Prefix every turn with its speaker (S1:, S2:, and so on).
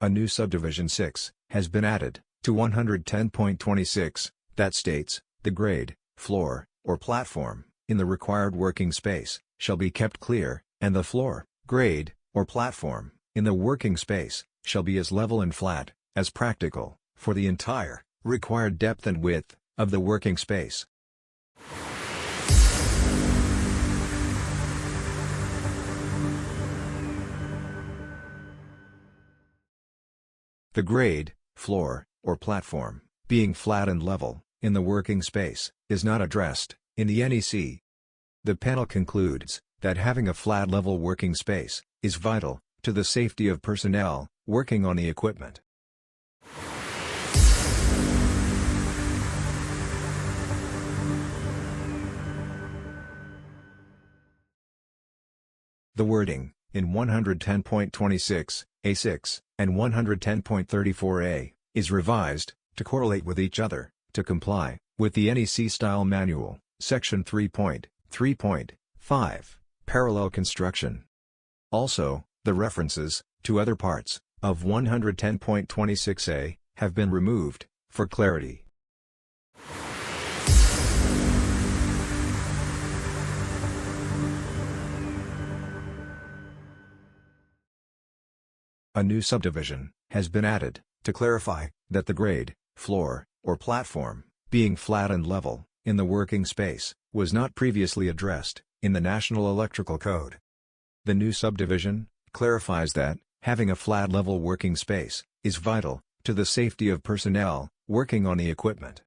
S1: A new subdivision 6 has been added to 110.26 that states, the grade, floor, or platform, in the required working space, shall be kept clear, and the floor, grade, or platform, in the working space, shall be as level and flat, as practical, for the entire, required depth and width, of the working space. The grade, floor, or platform, being flat and level, in the working space, is not addressed, in the NEC. The panel concludes, that having a flat level working space, is vital, to the safety of personnel, working on the equipment. The wording, in 110.26, A6, and 110.34A, is revised, to correlate with each other, to comply, with the NEC Style Manual, Section 3.3.5, Parallel Construction. Also, the references, to other parts, of 110.26A, have been removed, for clarity. A new subdivision has been added, to clarify, that the grade, floor, or platform, being flat and level, in the working space, was not previously addressed, in the National Electrical Code. The new subdivision clarifies that, having a flat level working space, is vital, to the safety of personnel, working on the equipment.